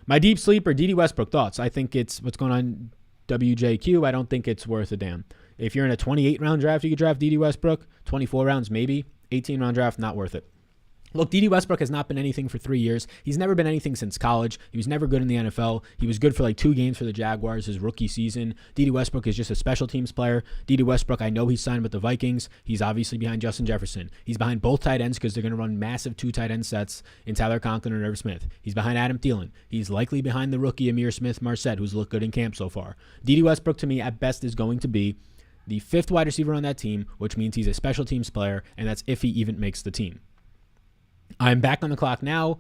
My deep sleeper, Dede Westbrook thoughts. I think it's what's going on. WJQ, I don't think it's worth a damn. If you're in a 28-round draft, you could draft Dede Westbrook. 24 rounds, maybe. 18-round draft, not worth it. Look, Dede Westbrook has not been anything for 3 years. He's never been anything since college. He was never good in the NFL. He was good for 2 games for the Jaguars his rookie season. Dede Westbrook is just a special teams player. Dede Westbrook, I know he's signed with the Vikings. He's obviously behind Justin Jefferson. He's behind both tight ends because they're going to run massive 2 tight end sets in Tyler Conklin and Irv Smith. He's behind Adam Thielen. He's likely behind the rookie Amir Smith-Marset, who's looked good in camp so far. Dede Westbrook, to me, at best is going to be the 5th wide receiver on that team, which means he's a special teams player, and that's if he even makes the team. I'm back on the clock now,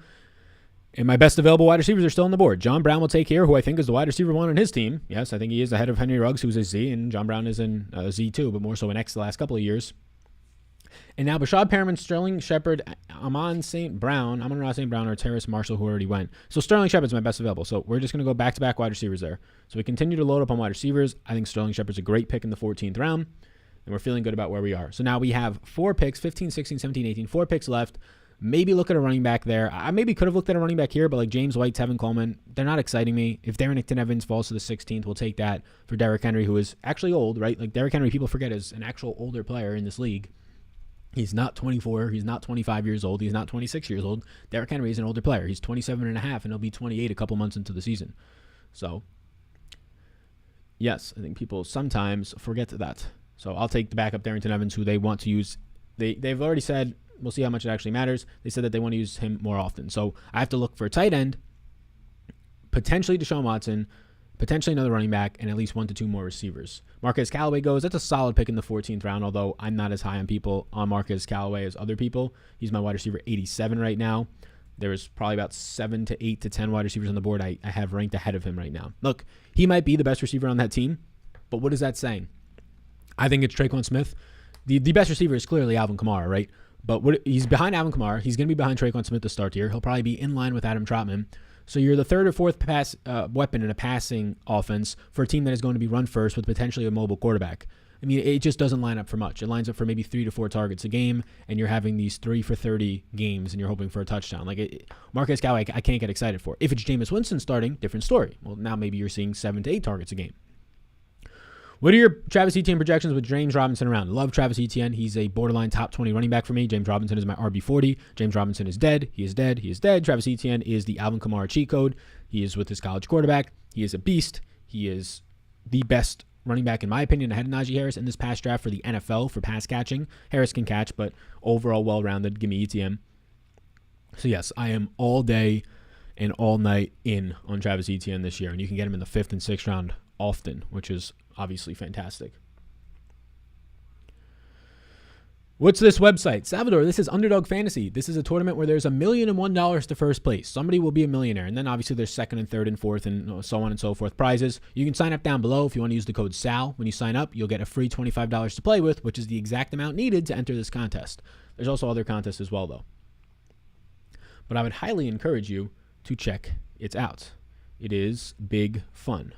and my best available wide receivers are still on the board. John Brown will take here, who I think is the wide receiver 1 on his team. Yes, I think he is ahead of Henry Ruggs, who's a Z, and John Brown is in Z too, but more so an X the last couple of years. And now Bashad Perriman, Sterling Shepard, Amon St. Brown, Amon-Ra St. Brown, or Terrace Marshall, who already went. So Sterling Shepard's my best available. So we're just going to go back-to-back wide receivers there. So we continue to load up on wide receivers. I think Sterling Shepard's a great pick in the 14th round, and we're feeling good about where we are. So now we have 4 picks, 15, 16, 17, 18, 4 picks left. Maybe look at a running back there. I maybe could have looked at a running back here, but James White, Tevin Coleman, they're not exciting me. If Darrington Evans falls to the 16th, we'll take that for Derrick Henry, who is actually old, right? Derrick Henry, people forget, is an actual older player in this league. He's not 24. He's not 25 years old. He's not 26 years old. Derrick Henry is an older player. He's 27 and a half, and he'll be 28 a couple months into the season. So, yes, I think people sometimes forget that. So I'll take the backup Darrington Evans, who they want to use. They've already said, we'll see how much it actually matters. They said that they want to use him more often. So I have to look for a tight end, potentially Deshaun Watson, potentially another running back, and at least 1 to 2 more receivers. Marquez Callaway goes. That's a solid pick in the 14th round, although I'm not as high on Marquez Callaway as other people. He's my wide receiver 87 right now. There's probably about 7 to 8 to 10 wide receivers on the board I have ranked ahead of him right now. Look, he might be the best receiver on that team, but what is that saying? I think it's Tre'Quan Smith. The best receiver is clearly Alvin Kamara, right? But he's behind Alvin Kamara. He's going to be behind Tre'Quan Smith to start here. He'll probably be in line with Adam Trotman. So you're the 3rd or 4th pass weapon in a passing offense for a team that is going to be run first with potentially a mobile quarterback. I mean, it just doesn't line up for much. It lines up for maybe 3 to 4 targets a game, and you're having these 3 for 30 games, and you're hoping for a touchdown. Marquez Callaway, I can't get excited for. If it's Jameis Winston starting, different story. Well, now maybe you're seeing 7 to 8 targets a game. What are your Travis Etienne projections with James Robinson around? Love Travis Etienne. He's a borderline top 20 running back for me. James Robinson is my RB40. James Robinson is dead. He is dead. He is dead. Travis Etienne is the Alvin Kamara cheat code. He is with his college quarterback. He is a beast. He is the best running back, in my opinion, ahead of Najee Harris in this past draft for the NFL for pass catching. Harris can catch, but overall well-rounded. Give me Etienne. So, yes, I am all day and all night in on Travis Etienne this year, and you can get him in the 5th and 6th round often, which is obviously fantastic. What's this website? Salvador, this is Underdog Fantasy. This is a tournament where there's $1,001,001 to first place. Somebody will be a millionaire. And then obviously there's second and third and fourth and so on and so forth prizes. You can sign up down below if you want to use the code SAL. When you sign up, you'll get a free $25 to play with, which is the exact amount needed to enter this contest. There's also other contests as well, though. But I would highly encourage you to check it out. It is big fun.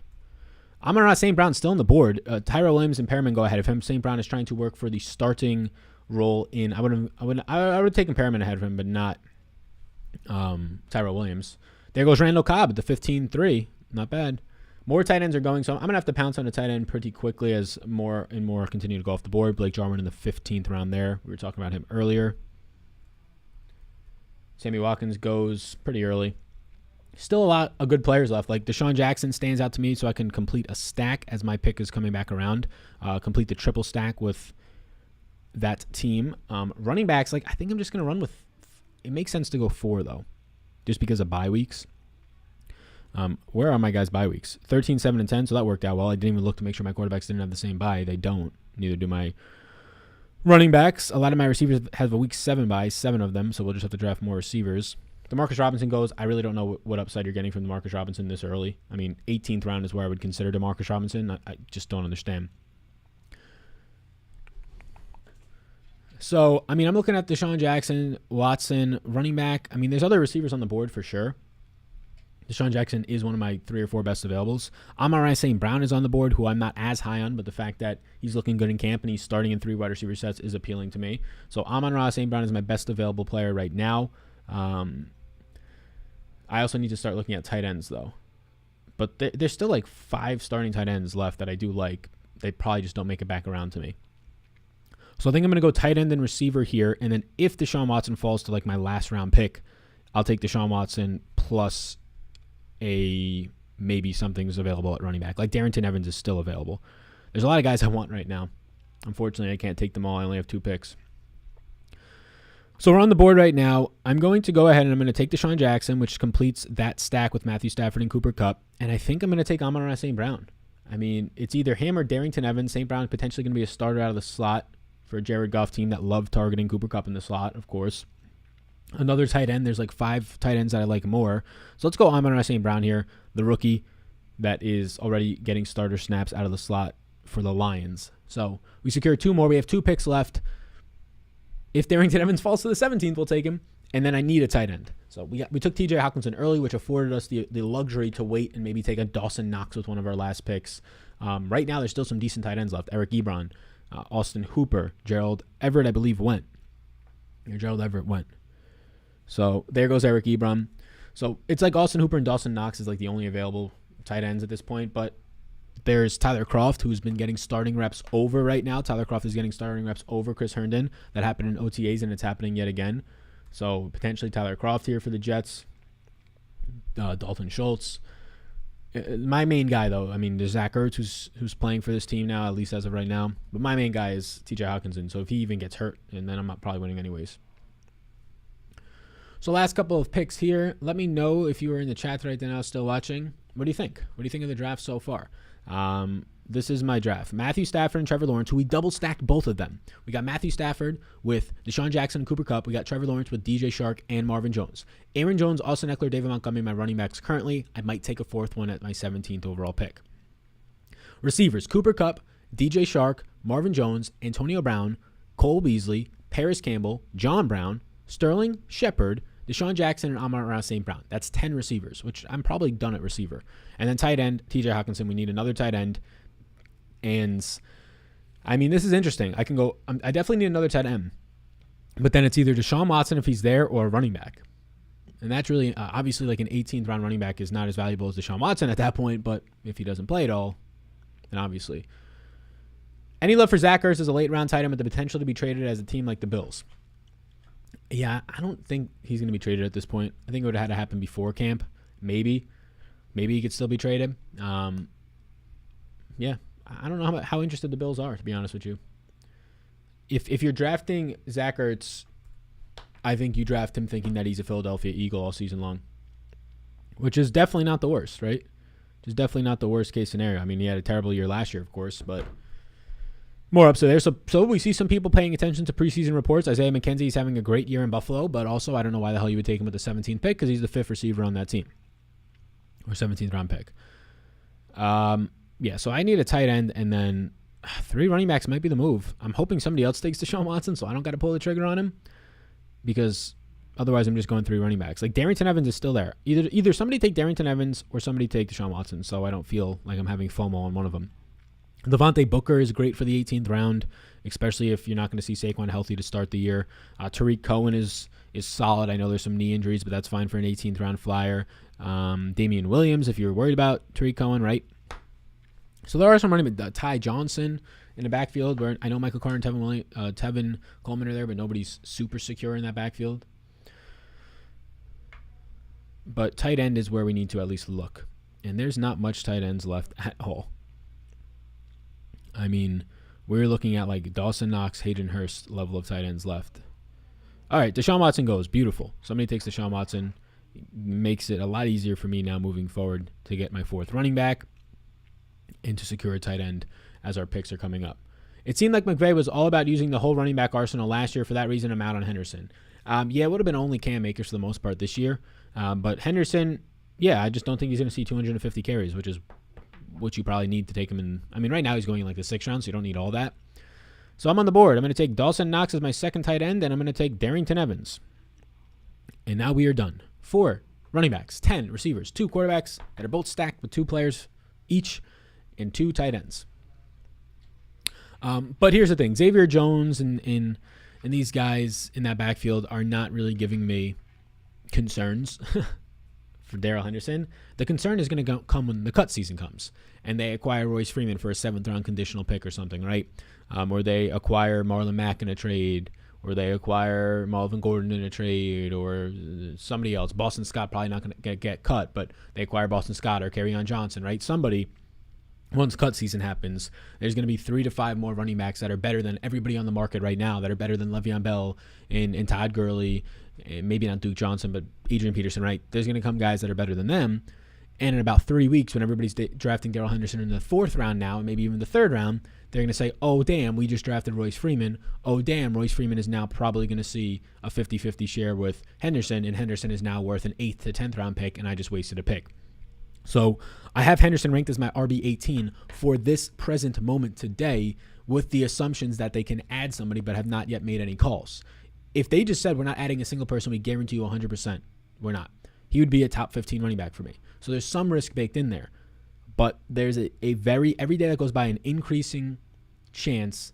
Amon-Ra St. Brown still on the board. Tyrell Williams and Perriman go ahead of him. St. Brown is trying to work for the starting role in. I would take Perriman ahead of him, but not Tyrell Williams. There goes Randall Cobb at the 15-3. Not bad. More tight ends are going, so I'm going to have to pounce on a tight end pretty quickly as more and more continue to go off the board. Blake Jarwin in the 15th round there. We were talking about him earlier. Sammy Watkins goes pretty early. Still a lot of good players left. Like Deshaun Jackson stands out to me, so I can complete a stack as my pick is coming back around. Complete the triple stack with that team. Running backs, like I think I'm just going to run with, it makes sense to go 4 though, just because of bye weeks. Where are my guys' bye weeks? 13, 7, and 10, so that worked out well. I didn't even look to make sure my quarterbacks didn't have the same bye. They don't. Neither do my running backs. A lot of my receivers have a week 7 bye, 7 of them, so we'll just have to draft more receivers. Demarcus Robinson goes. I really don't know what upside you're getting from Demarcus Robinson this early. I mean, 18th round is where I would consider Demarcus Robinson. I just don't understand. So, I mean, I'm looking at Deshaun Jackson, Watson, running back. I mean, there's other receivers on the board for sure. Deshaun Jackson is one of my 3 or 4 best availables. Amon-Ra St. Brown is on the board, who I'm not as high on, but the fact that he's looking good in camp and he's starting in 3 wide receiver sets is appealing to me. So Amon-Ra St. Brown is my best available player right now. I also need to start looking at tight ends, though. But there's still like 5 starting tight ends left that I do like. They probably just don't make it back around to me. So I think I'm going to go tight end and receiver here. And then if Deshaun Watson falls to like my last round pick, I'll take Deshaun Watson plus a maybe something's available at running back. Like Darrington Evans is still available. There's a lot of guys I want right now. Unfortunately, I can't take them all. I only have 2 picks. So we're on the board right now. I'm going to go ahead and I'm going to take Deshaun Jackson, which completes that stack with Matthew Stafford and Cooper Kupp. And I think I'm going to take Amon-Ra St. Brown. I mean, it's either him or Darrington Evans. St. Brown is potentially going to be a starter out of the slot for a Jared Goff team that love targeting Cooper Kupp in the slot, of course. Another tight end. There's like 5 tight ends that I like more. So let's go Amon-Ra St. Brown here, the rookie that is already getting starter snaps out of the slot for the Lions. So we secure 2 more. We have 2 picks left. If Darrington Evans falls to the 17th, we'll take him. And then I need a tight end. So we took TJ Hawkinson early, which afforded us the luxury to wait and maybe take a Dawson Knox with one of our last picks. Right now, there's still some decent tight ends left. Eric Ebron, Austin Hooper, Gerald Everett, I believe, went. Gerald Everett went. So there goes Eric Ebron. So it's like Austin Hooper and Dawson Knox is like the only available tight ends at this point. But there's Tyler Kroft, who's been getting starting reps over right now. Tyler Kroft is getting starting reps over Chris Herndon. That happened in OTAs, and it's happening yet again. So potentially Tyler Kroft here for the Jets. Dalton Schultz. My main guy, though, I mean, there's Zach Ertz, who's playing for this team now, at least as of right now. But my main guy is TJ Hawkinson. So if he even gets hurt, and then I'm not probably winning anyways. So last couple of picks here. Let me know if you were in the chat right now still watching. What do you think? What do you think of the draft so far? This is my draft. Matthew Stafford and Trevor Lawrence, who we double stacked both of them. We got Matthew Stafford with Deshaun Jackson and Cooper Kupp. We got Trevor Lawrence with DJ Shark and Marvin Jones. Aaron Jones, Austin Eckler, David Montgomery, my running backs currently. I might take a 4th one at my 17th overall pick. Receivers, Cooper Kupp, DJ Shark, Marvin Jones, Antonio Brown, Cole Beasley, Paris Campbell, John Brown, Sterling Shepard, Deshaun Jackson, and Amon-Ra St. Brown. That's 10 receivers, which I'm probably done at receiver. And then tight end, TJ Hawkinson. We need another tight end. And, I mean, this is interesting. I definitely need another tight end. But then it's either Deshaun Watson if he's there or a running back. And that's really, obviously, like an 18th round running back is not as valuable as Deshaun Watson at that point. But if he doesn't play at all, then obviously. Any love for Zach Ertz as a late round tight end with the potential to be traded as a team like the Bills? Yeah, I don't think he's going to be traded at this point. I think it would have had to happen before camp. Maybe he could still be traded. Yeah, I don't know how interested the Bills are, to be honest with you. If you're drafting Zach Ertz, I think you draft him thinking that he's a Philadelphia Eagle all season long, which is definitely not the worst, right? Which is definitely not the worst case scenario. I mean, he had a terrible year last year, of course, but more upside there. So we see some people paying attention to preseason reports. Isaiah McKenzie is having a great year in Buffalo, but also I don't know why the hell you would take him with the 17th pick because he's the 5th receiver on that team. Or 17th round pick. So I need a tight end, and then 3 running backs might be the move. I'm hoping somebody else takes Deshaun Watson, so I don't got to pull the trigger on him, because otherwise I'm just going 3 running backs. Like, Darrington Evans is still there. Either somebody take Darrington Evans or somebody take Deshaun Watson, so I don't feel like I'm having FOMO on one of them. Devontae Booker is great for the 18th round, especially if you're not going to see Saquon healthy to start the year. Tariq Cohen is solid. I know there's some knee injuries, but that's fine for an 18th round flyer. Damian Williams, if you're worried about Tariq Cohen, right? So there are some running backs. Ty Johnson in the backfield, where I know Michael Carter and Tevin Coleman are there, but nobody's super secure in that backfield. But tight end is where we need to at least look. And there's not much tight ends left at all. I mean, we're looking at like Dawson Knox, Hayden Hurst level of tight ends left. All right, Deshaun Watson goes. Beautiful. Somebody takes Deshaun Watson. Makes it a lot easier for me now moving forward to get my 4th running back and to secure a tight end as our picks are coming up. It seemed like McVay was all about using the whole running back arsenal last year. For that reason, I'm out on Henderson. It would have been only Cam Akers for the most part this year. But Henderson, I just don't think he's going to see 250 carries, which is what you probably need to take him in. I mean, right now he's going in like the 6th round, so you don't need all that. So I'm on the board. I'm going to take Dawson Knox as my 2nd tight end, and I'm going to take Darrington Evans. And now we are done. 4 running backs, 10 receivers, 2 quarterbacks that are both stacked with 2 players each, and 2 tight ends. But here's the thing. Xavier Jones and these guys in that backfield are not really giving me concerns for Darrell Henderson. The concern is going to come when the cut season comes and they acquire Royce Freeman for a 7th round conditional pick or something, right? Or they acquire Marlon Mack in a trade, or they acquire Melvin Gordon in a trade, or somebody else. Boston Scott probably not going to get cut, but they acquire Boston Scott or Kerryon Johnson, right? Somebody, once cut season happens, there's going to be 3 to 5 more running backs that are better than everybody on the market right now, that are better than Le'Veon Bell and Todd Gurley, and maybe not Duke Johnson, but Adrian Peterson, right? There's going to come guys that are better than them. And in about 3 weeks, when everybody's drafting Darrell Henderson in the 4th round now, and maybe even the 3rd round, they're going to say, oh, damn, we just drafted Royce Freeman. Oh, damn, Royce Freeman is now probably going to see a 50-50 share with Henderson, and Henderson is now worth an 8th to 10th round pick, and I just wasted a pick. So I have Henderson ranked as my RB18 for this present moment today, with the assumptions that they can add somebody but have not yet made any calls. If they just said we're not adding a single person, we guarantee you 100%, we're not. He would be a top 15 running back for me. So there's some risk baked in there. But there's a very, every day that goes by, an increasing chance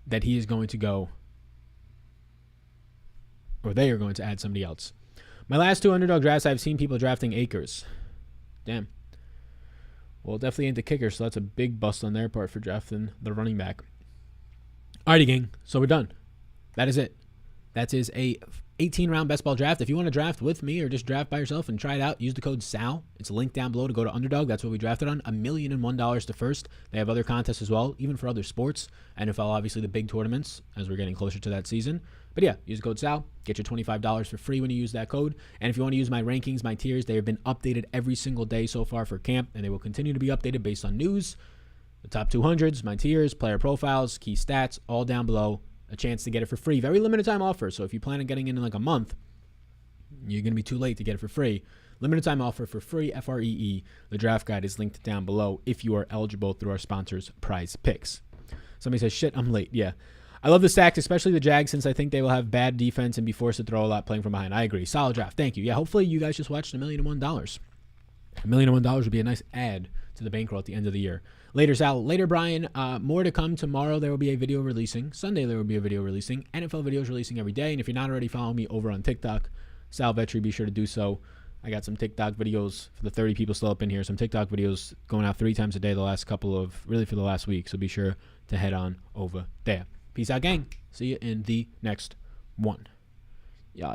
that he is going to go, or they are going to add somebody else. My last 2 underdog drafts, I've seen people drafting Akers. Damn. Well, definitely ain't the kicker, so that's a big bust on their part for drafting the running back. Alrighty, gang. So we're done. That is it. That is a 18-round best ball draft. If you want to draft with me or just draft by yourself and try it out, use the code SAL. It's linked down below to go to Underdog. That's what we drafted on. $1,001 to first. They have other contests as well, even for other sports. NFL, obviously, the big tournaments as we're getting closer to that season. But yeah, use the code SAL. Get your $25 for free when you use that code. And if you want to use my rankings, my tiers, they have been updated every single day so far for camp, and they will continue to be updated based on news. The top 200s, my tiers, player profiles, key stats, all down below. A chance to get it for free. Very limited time offer. So if you plan on getting in like a month, you're going to be too late to get it for free. Limited time offer for free, FREE. The draft guide is linked down below if you are eligible through our sponsors, Prize Picks. Somebody says, shit, I'm late. Yeah. I love the stacks, especially the Jags, since I think they will have bad defense and be forced to throw a lot playing from behind. I agree. Solid draft. Thank you. Yeah, hopefully you guys just watched $1,001. $1,001 would be a nice add to the bankroll at the end of the year. Later, Sal. Later, Brian. More to come tomorrow. There will be a video releasing. Sunday, there will be a video releasing. NFL videos releasing every day. And if you're not already following me over on TikTok, Sal Vetri, be sure to do so. I got some TikTok videos for the 30 people still up in here. Some TikTok videos going out 3 times a day the last for the last week. So be sure to head on over there. Peace out, gang. See you in the next one. Yeah.